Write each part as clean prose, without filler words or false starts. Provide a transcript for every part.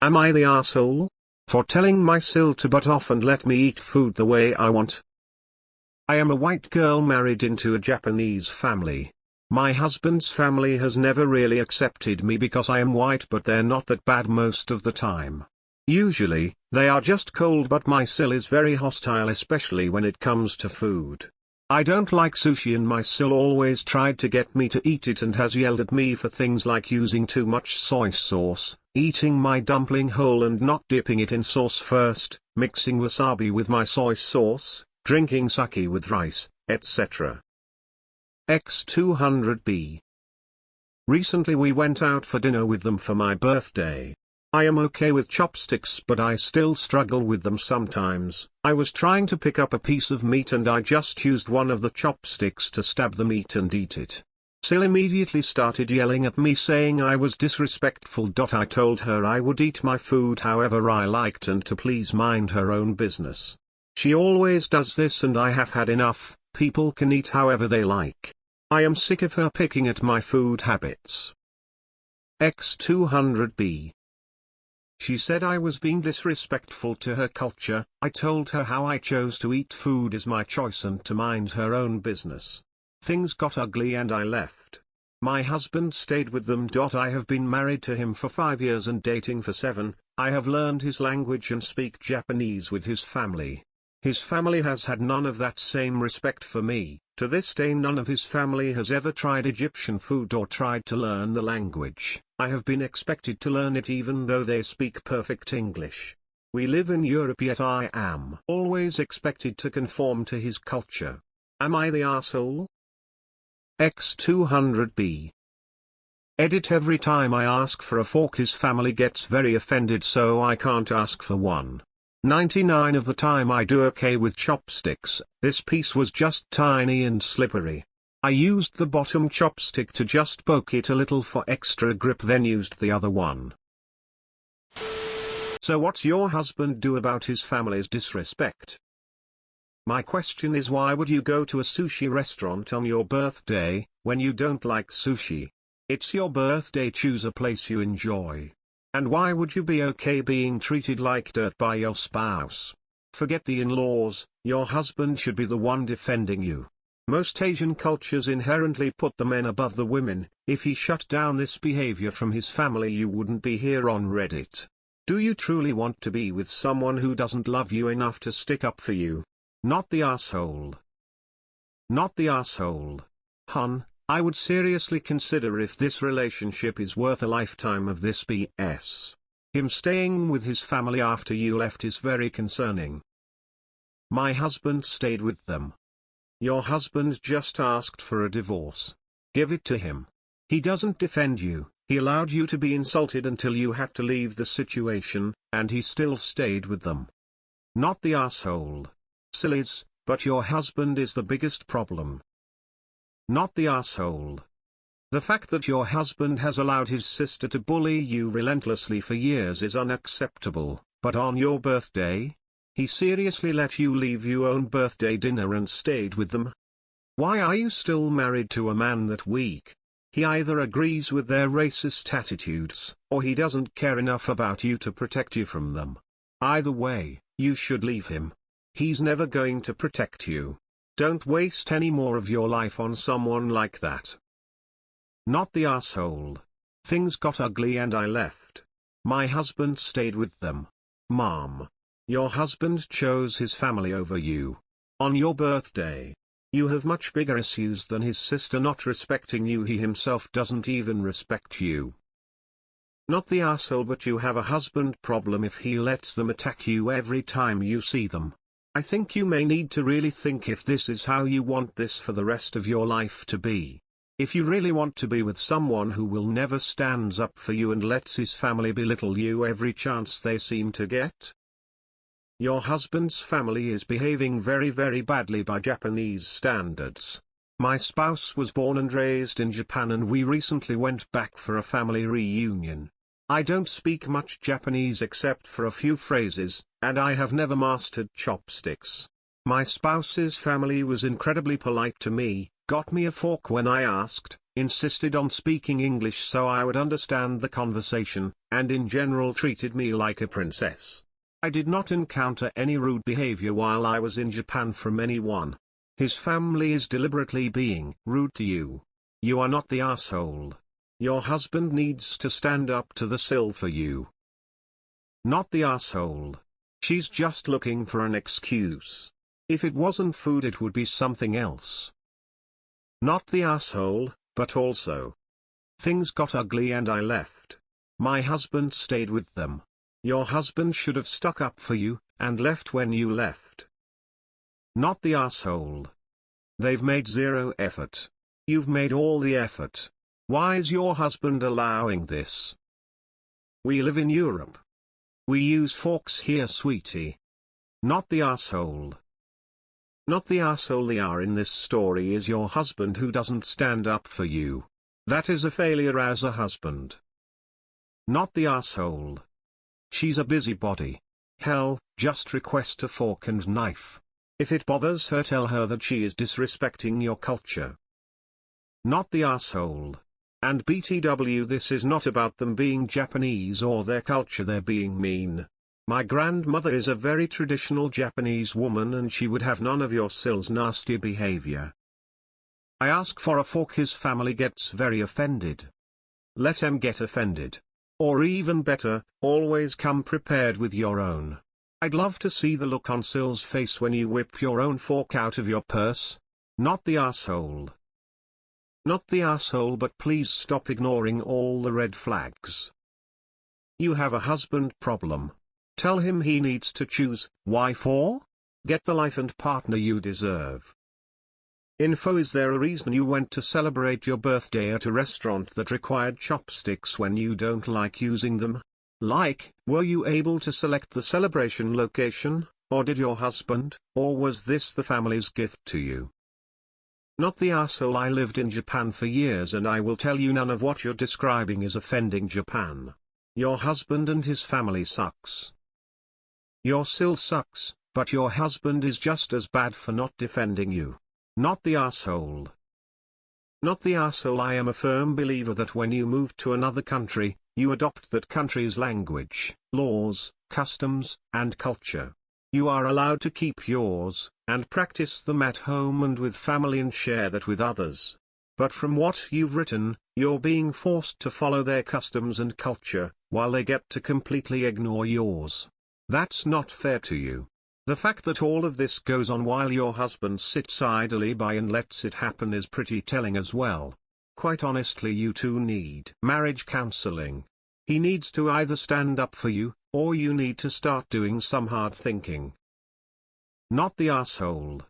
Am I the asshole? For telling my SIL to butt off and let me eat food the way I want? I am a white girl married into a Japanese family. My husband's family has never really accepted me because I am white, but they're not that bad most of the time. Usually, they are just cold, but my SIL is very hostile, especially when it comes to food. I don't like sushi and my SIL always tried to get me to eat it and has yelled at me for things like using too much soy sauce, eating my dumpling whole and not dipping it in sauce first, mixing wasabi with my soy sauce, drinking sake with rice, etc. X200B. Recently we went out for dinner with them for my birthday. I am okay with chopsticks, but I still struggle with them sometimes. I was trying to pick up a piece of meat and I just used one of the chopsticks to stab the meat and eat it. SIL immediately started yelling at me saying I was disrespectful. I told her I would eat my food however I liked and to please mind her own business. She always does this and I have had enough. People can eat however they like. I am sick of her picking at my food habits. X200B. She said I was being disrespectful to her culture. I told her how I chose to eat food is my choice and to mind her own business. Things got ugly and I left. My husband stayed with them. I have been married to him for 5 years and dating for 7. I have learned his language and speak Japanese with his family. His family has had none of that same respect for me. To this day none of his family has ever tried Egyptian food or tried to learn the language. I have been expected to learn it even though they speak perfect English. We live in Europe, yet I am always expected to conform to his culture. Am I the asshole? X200B. Edit. Every time I ask for a fork his family gets very offended, so I can't ask for one. 99 of the time I do okay with chopsticks. This piece was just tiny and slippery. I used the bottom chopstick to just poke it a little for extra grip, then used the other one. So what's your husband do about his family's disrespect? My question is, why would you go to a sushi restaurant on your birthday, when you don't like sushi? It's your birthday, choose a place you enjoy. And why would you be okay being treated like dirt by your spouse? Forget the in-laws, your husband should be the one defending you. Most Asian cultures inherently put the men above the women. If he shut down this behavior from his family, you wouldn't be here on Reddit. Do you truly want to be with someone who doesn't love you enough to stick up for you? Not the asshole. Not the asshole. Hun, I would seriously consider if this relationship is worth a lifetime of this BS. Him staying with his family after you left is very concerning. My husband stayed with them. Your husband just asked for a divorce. Give it to him. He doesn't defend you. He allowed you to be insulted until you had to leave the situation, and he still stayed with them. Not the asshole. SIL is, but your husband is the biggest problem. Not the asshole. The fact that your husband has allowed his sister to bully you relentlessly for years is unacceptable, but on your birthday? He seriously let you leave your own birthday dinner and stayed with them? Why are you still married to a man that weak? He either agrees with their racist attitudes, or he doesn't care enough about you to protect you from them. Either way, you should leave him. He's never going to protect you. Don't waste any more of your life on someone like that. Not the asshole. Things got ugly and I left. My husband stayed with them. Mom. Your husband chose his family over you. On your birthday. You have much bigger issues than his sister not respecting you. He himself doesn't even respect you. Not the asshole, but you have a husband problem if he lets them attack you every time you see them. I think you may need to really think if this is how you want this for the rest of your life to be. If you really want to be with someone who will never stands up for you and lets his family belittle you every chance they seem to get. Your husband's family is behaving very, very badly by Japanese standards. My spouse was born and raised in Japan and we recently went back for a family reunion. I don't speak much Japanese except for a few phrases, and I have never mastered chopsticks. My spouse's family was incredibly polite to me, got me a fork when I asked, insisted on speaking English so I would understand the conversation, and in general treated me like a princess. I did not encounter any rude behavior while I was in Japan from anyone. His family is deliberately being rude to you. You are not the asshole. Your husband needs to stand up to the SIL for you. Not the asshole. She's just looking for an excuse. If it wasn't food it would be something else. Not the asshole, but also. Things got ugly and I left. My husband stayed with them. Your husband should have stuck up for you, and left when you left. Not the asshole. They've made zero effort. You've made all the effort. Why is your husband allowing this? We live in Europe. We use forks here, sweetie. Not the asshole. Not the asshole they are in this story is your husband who doesn't stand up for you. That is a failure as a husband. Not the asshole. She's a busybody. Hell, just request a fork and knife. If it bothers her, tell her that she is disrespecting your culture. Not the asshole. And BTW, this is not about them being Japanese or their culture, they're being mean. My grandmother is a very traditional Japanese woman and she would have none of your SIL's nasty behavior. I ask for a fork, his family gets very offended. Let them get offended. Or even better, always come prepared with your own. I'd love to see the look on SIL's face when you whip your own fork out of your purse. Not the asshole. Not the asshole, but please stop ignoring all the red flags. You have a husband problem. Tell him he needs to choose, wife or? Get the life and partner you deserve. Info: is there a reason you went to celebrate your birthday at a restaurant that required chopsticks when you don't like using them? Like, were you able to select the celebration location, or did your husband, or was this the family's gift to you? Not the asshole. I lived in Japan for years and I will tell you none of what you're describing is offending Japan. Your husband and his family sucks. Your SIL sucks, but your husband is just as bad for not defending you. Not the asshole. Not the asshole. I am a firm believer that when you move to another country, you adopt that country's language, laws, customs, and culture. You are allowed to keep yours, and practice them at home and with family and share that with others. But from what you've written, you're being forced to follow their customs and culture, while they get to completely ignore yours. That's not fair to you. The fact that all of this goes on while your husband sits idly by and lets it happen is pretty telling as well. Quite honestly, you two need marriage counseling. He needs to either stand up for you, or you need to start doing some hard thinking. Not the asshole.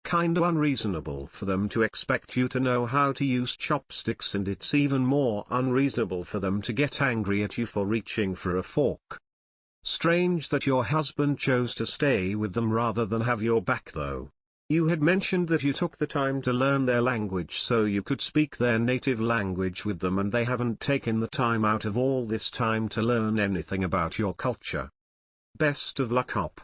Kinda unreasonable for them to expect you to know how to use chopsticks, and it's even more unreasonable for them to get angry at you for reaching for a fork. Strange that your husband chose to stay with them rather than have your back though. You had mentioned that you took the time to learn their language so you could speak their native language with them, and they haven't taken the time out of all this time to learn anything about your culture. Best of luck, Hop.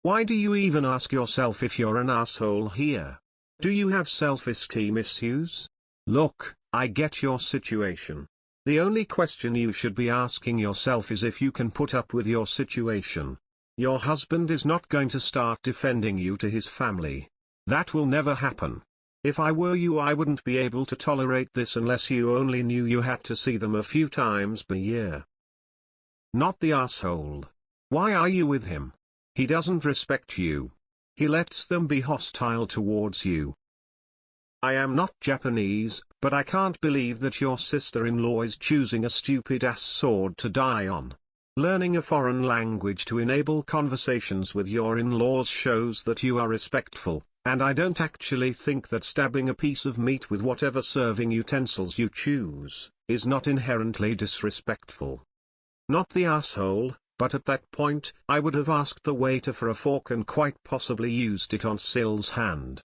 Why do you even ask yourself if you're an asshole here? Do you have self-esteem issues? Look, I get your situation. The only question you should be asking yourself is if you can put up with your situation. Your husband is not going to start defending you to his family. That will never happen. If I were you, I wouldn't be able to tolerate this unless you only knew you had to see them a few times per year. Not the asshole. Why are you with him? He doesn't respect you. He lets them be hostile towards you. I am not Japanese, but I can't believe that your sister-in-law is choosing a stupid-ass sword to die on. Learning a foreign language to enable conversations with your in-laws shows that you are respectful, and I don't actually think that stabbing a piece of meat with whatever serving utensils you choose is not inherently disrespectful. Not the asshole, but at that point, I would have asked the waiter for a fork and quite possibly used it on SIL's hand.